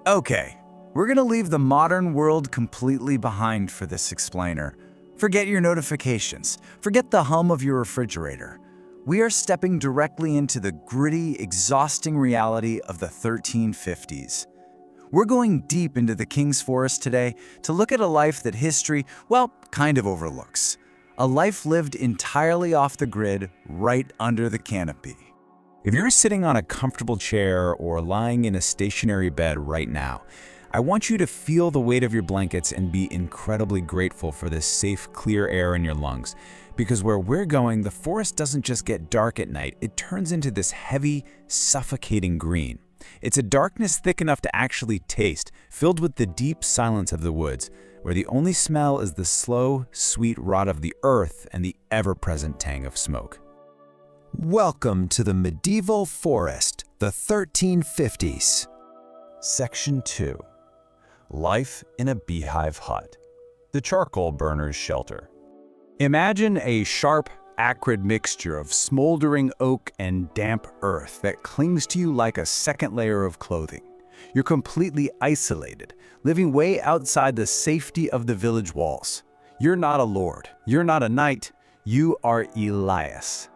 Okay, we're gonna leave the modern world completely behind for this explainer. Forget your notifications. Forget the hum of your refrigerator. We are stepping directly into the gritty, exhausting reality of the 1350s. We're going deep into the King's Forest today to look at a life that history, well, kind of overlooks. A life lived entirely off the grid, right under the canopy. If you're sitting on a comfortable chair or lying in a stationary bed right now, I want you to feel the weight of your blankets and be incredibly grateful for this safe, clear air in your lungs. Because where we're going, the forest doesn't just get dark at night, it turns into this heavy, suffocating green. It's a darkness thick enough to actually taste, filled with the deep silence of the woods, where the only smell is the slow, sweet rot of the earth and the ever-present tang of smoke. Welcome to the medieval forest, the 1350s. Section 2. Life in a beehive hut. The charcoal burner's shelter. Imagine a sharp, acrid mixture of smoldering oak and damp earth that clings to you like a second layer of clothing. You're completely isolated, living way outside the safety of the village walls. You're not a lord. You're not a knight. You are Elias.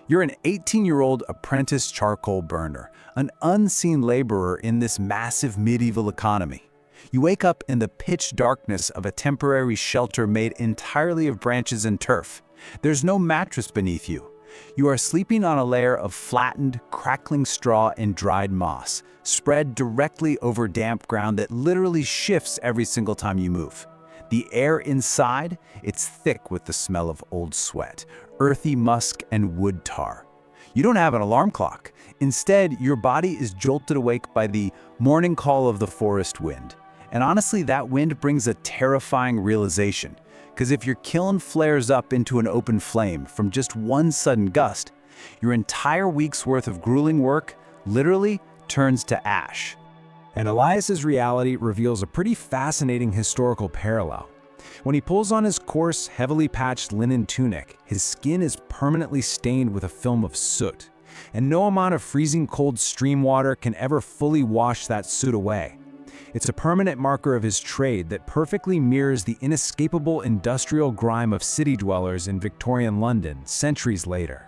You're an 18-year-old apprentice charcoal burner, an unseen laborer in this massive medieval economy. You wake up in the pitch darkness of a temporary shelter made entirely of branches and turf. There's no mattress beneath you. You are sleeping on a layer of flattened, crackling straw and dried moss, spread directly over damp ground that literally shifts every single time you move. The air inside, it's thick with the smell of old sweat, earthy musk, and wood tar. You don't have an alarm clock. Instead, your body is jolted awake by the morning call of the forest wind. And honestly, that wind brings a terrifying realization. Because if your kiln flares up into an open flame from just one sudden gust, your entire week's worth of grueling work literally turns to ash. And Elias's reality reveals a pretty fascinating historical parallel. When he pulls on his coarse, heavily patched linen tunic, his skin is permanently stained with a film of soot. And no amount of freezing cold stream water can ever fully wash that soot away. It's a permanent marker of his trade that perfectly mirrors the inescapable industrial grime of city dwellers in Victorian London centuries later.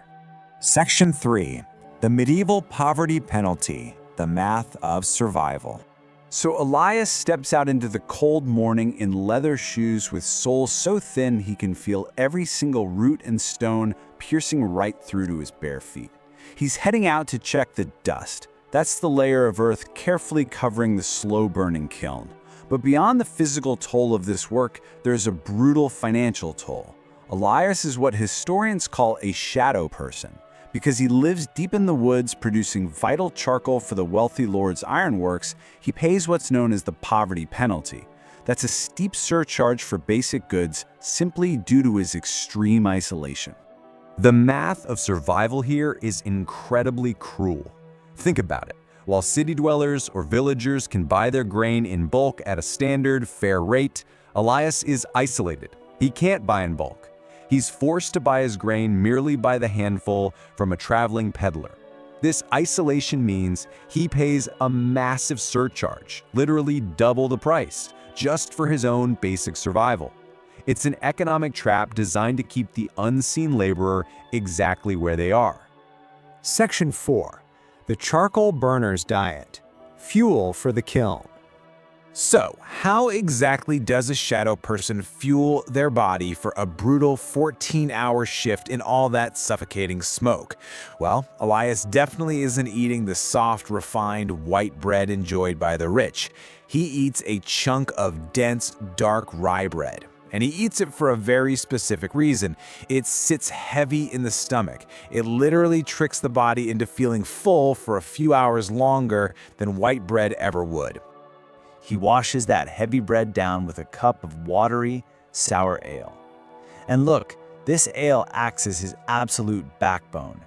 Section 3. The medieval poverty penalty, the math of survival. So Elias steps out into the cold morning in leather shoes with soles so thin he can feel every single root and stone piercing right through to his bare feet. He's heading out to check the dust. That's the layer of earth carefully covering the slow-burning kiln. But beyond the physical toll of this work, there's a brutal financial toll. Elias is what historians call a shadow person, because he lives deep in the woods producing vital charcoal for the wealthy lord's ironworks. He pays what's known as the poverty penalty. That's a steep surcharge for basic goods simply due to his extreme isolation. The math of survival here is incredibly cruel. Think about it. While city dwellers or villagers can buy their grain in bulk at a standard, fair rate, Elias is isolated. He can't buy in bulk. He's forced to buy his grain merely by the handful from a traveling peddler. This isolation means he pays a massive surcharge, literally double the price, just for his own basic survival. It's an economic trap designed to keep the unseen laborer exactly where they are. Section 4. The charcoal burner's diet. Fuel for the kiln. So, how exactly does a shadow person fuel their body for a brutal 14-hour shift in all that suffocating smoke? Well, Elias definitely isn't eating the soft, refined white bread enjoyed by the rich. He eats a chunk of dense, dark rye bread. And he eats it for a very specific reason. It sits heavy in the stomach. It literally tricks the body into feeling full for a few hours longer than white bread ever would. He washes that heavy bread down with a cup of watery, sour ale. And look, this ale acts as his absolute backbone.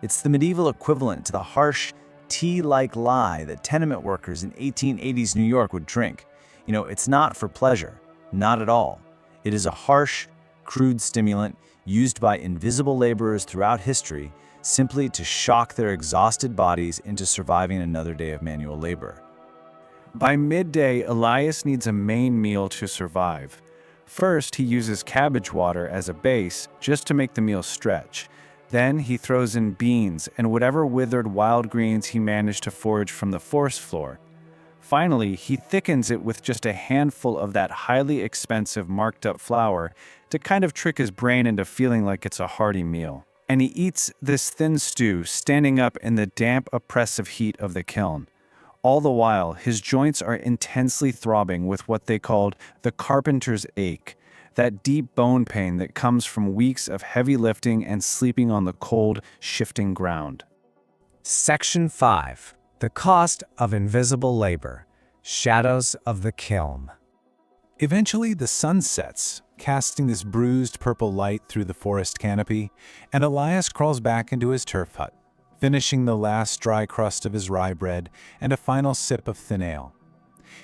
It's the medieval equivalent to the harsh, tea-like lye that tenement workers in 1880s New York would drink. You know, it's not for pleasure, not at all. It is a harsh, crude stimulant used by invisible laborers throughout history simply to shock their exhausted bodies into surviving another day of manual labor. By midday, Elias needs a main meal to survive. First, he uses cabbage water as a base just to make the meal stretch. Then he throws in beans and whatever withered wild greens he managed to forage from the forest floor. Finally, he thickens it with just a handful of that highly expensive marked-up flour to kind of trick his brain into feeling like it's a hearty meal. And he eats this thin stew standing up in the damp, oppressive heat of the kiln. All the while, his joints are intensely throbbing with what they called the carpenter's ache, that deep bone pain that comes from weeks of heavy lifting and sleeping on the cold, shifting ground. Section 5. The cost of invisible labor. Shadows of the kiln. Eventually, the sun sets, casting this bruised purple light through the forest canopy, and Elias crawls back into his turf hut, finishing the last dry crust of his rye bread and a final sip of thin ale.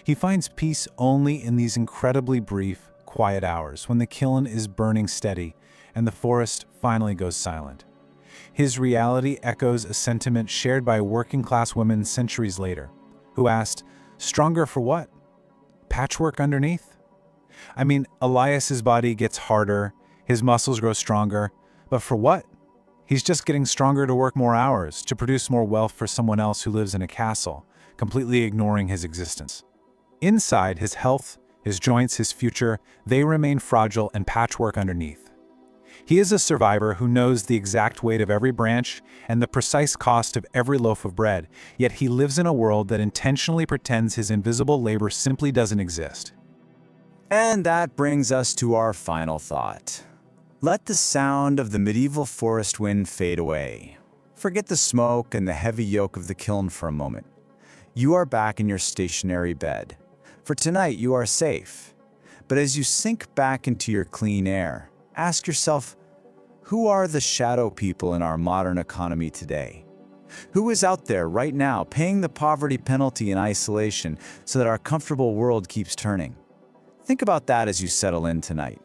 He finds peace only in these incredibly brief, quiet hours when the kiln is burning steady and the forest finally goes silent. His reality echoes a sentiment shared by working-class women centuries later, who asked, "Stronger for what? Patchwork underneath?" I mean, Elias's body gets harder, his muscles grow stronger, but for what? He's just getting stronger to work more hours, to produce more wealth for someone else who lives in a castle, completely ignoring his existence. Inside, his health, his joints, his future, they remain fragile and patchwork underneath. He is a survivor who knows the exact weight of every branch and the precise cost of every loaf of bread, yet he lives in a world that intentionally pretends his invisible labor simply doesn't exist. And that brings us to our final thought. Let the sound of the medieval forest wind fade away. Forget the smoke and the heavy yoke of the kiln for a moment. You are back in your stationary bed. For tonight, you are safe. But as you sink back into your clean air, ask yourself, who are the shadow people in our modern economy today? Who is out there right now paying the poverty penalty in isolation so that our comfortable world keeps turning? Think about that as you settle in tonight.